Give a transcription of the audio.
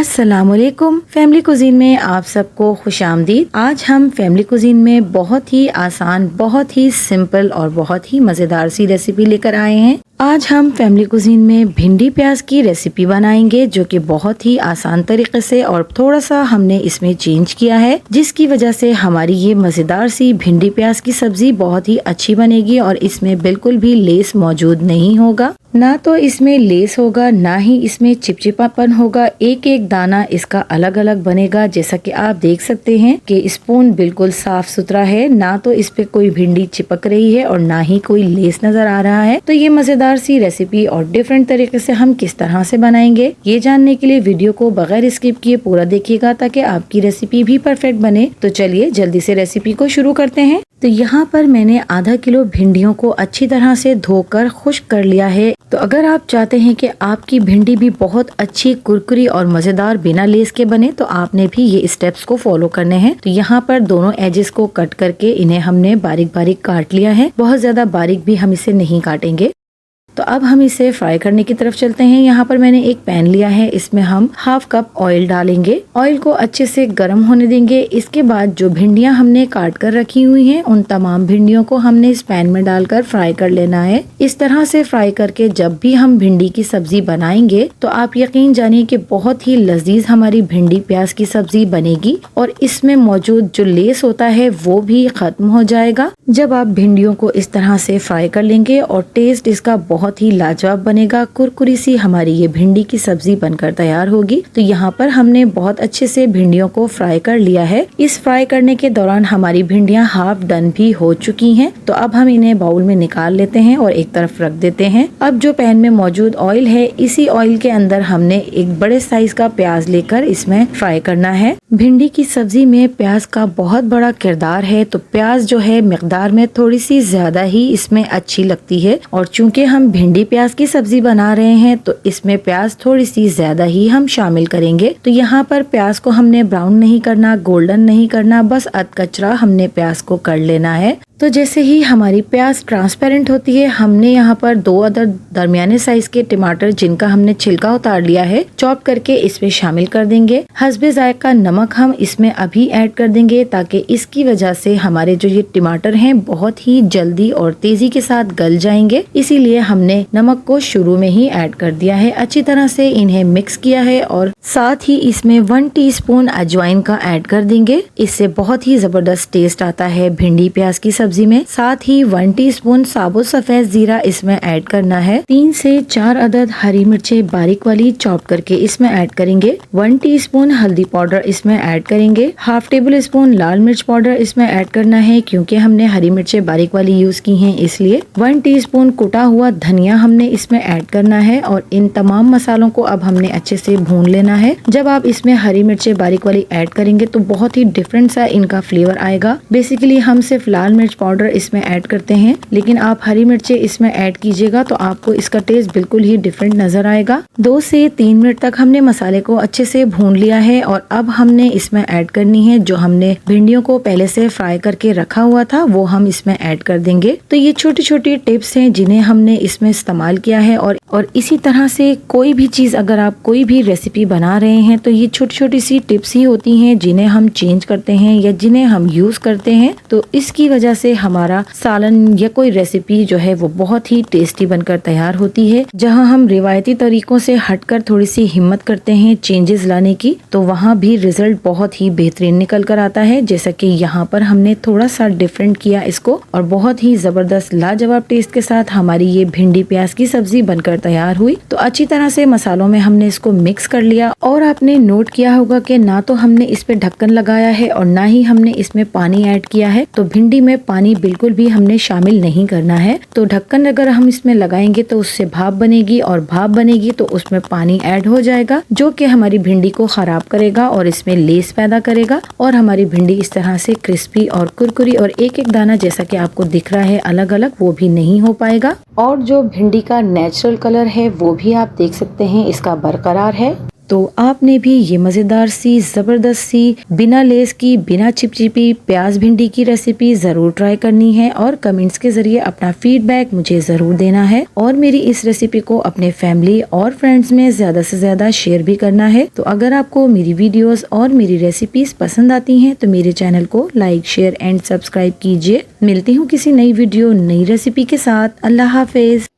अस्सलामुअलैकुम। Family cuisine में आप सबको खुशामदीद। आज हम फैमिली कुजीन में बहुत ही आसान, बहुत ही सिंपल और बहुत ही मज़ेदार सी रेसिपी लेकर आए हैं। आज हम फैमिली कुजीन में भिंडी प्याज की रेसिपी बनाएंगे, जो कि बहुत ही आसान तरीके से और थोड़ा सा हमने इसमें चेंज किया है, जिसकी वजह से हमारी ये मज़ेदार सी भिंडी प्याज की सब्जी बहुत ही अच्छी बनेगी और इसमें बिल्कुल भी लेस मौजूद नहीं होगा। ना तो इसमें लेस होगा, ना ही इसमें चिपचिपापन होगा। एक एक दाना इसका अलग अलग बनेगा। जैसा कि आप देख सकते हैं कि स्पून बिल्कुल साफ सुथरा है, ना तो इस पे कोई भिंडी चिपक रही है और ना ही कोई लेस नजर आ रहा है। तो ये मजेदार सी रेसिपी और डिफरेंट तरीके से हम किस तरह से बनाएंगे, ये जानने के लिए वीडियो को बगैर स्किप किए पूरा देखिएगा, ताकि आपकी रेसिपी भी परफेक्ट बने। तो चलिए जल्दी से रेसिपी को शुरू करते हैं। तो यहाँ पर मैंने आधा किलो भिंडियों को अच्छी तरह से धोकर खुश्क कर लिया है। तो अगर आप चाहते हैं कि आपकी भिंडी भी बहुत अच्छी, कुरकुरी और मजेदार बिना लेस के बने, तो आपने भी ये स्टेप्स को फॉलो करने हैं। तो यहाँ पर दोनों एजेस को कट करके इन्हें हमने बारीक बारीक काट लिया है। बहुत ज्यादा बारीक भी हम इसे नहीं काटेंगे। तो अब हम इसे फ्राई करने की तरफ चलते हैं। यहाँ पर मैंने एक पैन लिया है, इसमें हम हाफ कप ऑयल डालेंगे। ऑयल को अच्छे से गर्म होने देंगे। इसके बाद जो भिंडियां हमने काट कर रखी हुई हैं, उन तमाम भिंडियों को हमने इस पैन में डालकर फ्राई कर लेना है। इस तरह से फ्राई करके जब भी हम भिंडी की सब्जी बनाएंगे, तो आप यकीन जानिए कि बहुत ही लजीज हमारी भिंडी प्याज की सब्जी बनेगी और इसमें मौजूद जो लेस होता है वो भी खत्म हो जाएगा जब आप भिंडियों को इस तरह से फ्राई कर लेंगे। और टेस्ट इसका बहुत ही लाजवाब बनेगा। कुरकुरी सी हमारी ये भिंडी की सब्जी बनकर तैयार होगी। तो यहाँ पर हमने बहुत अच्छे से भिंडियों को फ्राई कर लिया है। इस फ्राई करने के दौरान हमारी भिंडियां हाफ डन भी हो चुकी हैं। तो अब हम इन्हें बाउल में निकाल लेते हैं और एक तरफ रख देते हैं। अब जो पैन में मौजूद ऑयल है, इसी ऑयल के अंदर हमने एक बड़े साइज का प्याज लेकर इसमें फ्राई करना है। भिंडी की सब्जी में प्याज का बहुत बड़ा किरदार है। तो प्याज जो है मिकदार में थोड़ी सी ज्यादा ही इसमें अच्छी लगती है। और चूंकि हम भिंडी प्याज की सब्जी बना रहे हैं, तो इसमें प्याज थोड़ी सी ज्यादा ही हम शामिल करेंगे। तो यहाँ पर प्याज को हमने ब्राउन नहीं करना, गोल्डन नहीं करना, बस अधकचरा हमने प्याज को कर लेना है। तो जैसे ही हमारी प्याज ट्रांसपेरेंट होती है, हमने यहाँ पर 2 अदर दरमियाने साइज के टमाटर, जिनका हमने छिलका उतार लिया है, चॉप करके इसमें शामिल कर देंगे। हस्बे जायका नमक हम इसमें अभी ऐड कर देंगे, ताकि इसकी वजह से हमारे जो ये टमाटर हैं बहुत ही जल्दी और तेजी के साथ गल जाएंगे। इसीलिए हमने नमक को शुरू में ही ऐड कर दिया है। अच्छी तरह से इन्हें मिक्स किया है और साथ ही इसमें 1 टीस्पून अजवाइन का ऐड कर देंगे। इससे बहुत ही जबरदस्त टेस्ट आता है भिंडी प्याज की सब्जी में। साथ ही 1 टीस्पून साबुत सफेद जीरा इसमें ऐड करना है। 3 से 4 अदद हरी मिर्चें बारीक वाली चॉप करके इसमें ऐड करेंगे। 1 टीस्पून हल्दी पाउडर इसमें ऐड करेंगे। हाफ टेबल स्पून लाल मिर्च पाउडर इसमें ऐड करना है, क्योंकि हमने हरी मिर्चें बारीक वाली यूज की हैं इसलिए। 1 टीस्पून कुटा हुआ धनिया हमने इसमें ऐड करना है। और इन तमाम मसालों को अब हमने अच्छे से भून लेना है। जब आप इसमें हरी मिर्चें बारीक वाली ऐड करेंगे, तो बहुत ही डिफरेंट सा इनका फ्लेवर आएगा। बेसिकली हम सिर्फ लाल मिर्च पाउडर इसमें ऐड करते हैं, लेकिन आप हरी मिर्चें इसमें ऐड कीजिएगा तो आपको इसका टेस्ट बिल्कुल ही डिफरेंट नजर आएगा। 2 से 3 मिनट तक हमने मसाले को अच्छे से भून लिया है और अब हमने इसमें ऐड करनी है जो हमने भिंडियों को पहले से फ्राई करके रखा हुआ था, वो हम इसमें ऐड कर देंगे। तो ये छोटी छोटी टिप्स हैं जिन्हें हमने इसमें इस्तेमाल किया है। और इसी तरह से कोई भी चीज, अगर आप कोई भी रेसिपी बना रहे हैं, तो ये छोटी छोटी सी टिप्स ही होती हैं जिन्हें हम चेंज करते हैं या जिन्हें हम यूज करते हैं। तो इसकी वजह से हमारा सालन या कोई रेसिपी जो है वो बहुत ही टेस्टी बनकर तैयार होती है। जहां हम रिवायती तरीकों से हटकर थोड़ी सी हिम्मत करते हैं चेंजेस लाने की, तो वहां भी रिजल्ट बहुत ही बेहतरीन निकल कर आता है। जैसा कि यहाँ पर हमने थोड़ा सा डिफरेंट किया इसको और बहुत ही जबरदस्त लाजवाब टेस्ट के साथ हमारी ये भिंडी प्याज की सब्जी बनकर तैयार हुई। तो अच्छी तरह से मसालों में हमने इसको मिक्स कर लिया। और आपने नोट किया होगा कि ना तो हमने इस पे ढक्कन लगाया है और ना ही हमने इसमें पानी ऐड किया है। तो भिंडी में पानी बिल्कुल भी हमने शामिल नहीं करना है। तो ढक्कन अगर हम इसमें लगाएंगे तो उससे भाप बनेगी और भाप बनेगी तो उसमें पानी ऐड हो जाएगा, जो कि हमारी भिंडी को खराब करेगा और इसमें लेस पैदा करेगा और हमारी भिंडी इस तरह से क्रिस्पी और कुरकुरी और एक एक दाना जैसा कि आपको दिख रहा है अलग अलग, वो भी नहीं हो पाएगा। और जो भिंडी का नेचुरल कलर है वो भी आप देख सकते हैं इसका बरकरार है। तो आपने भी ये मजेदार सी जबरदस्त सी बिना लेस की बिना चिपचिपी प्याज भिंडी की रेसिपी जरूर ट्राई करनी है और कमेंट्स के जरिए अपना फीडबैक मुझे जरूर देना है और मेरी इस रेसिपी को अपने फैमिली और फ्रेंड्स में ज्यादा से ज्यादा शेयर भी करना है। तो अगर आपको मेरी वीडियोस और मेरी रेसिपीज पसंद आती हैं तो मेरे चैनल को लाइक शेयर एंड सब्सक्राइब कीजिए। मिलती हूँ किसी नई वीडियो नई रेसिपी के साथ। अल्लाह हाफिज।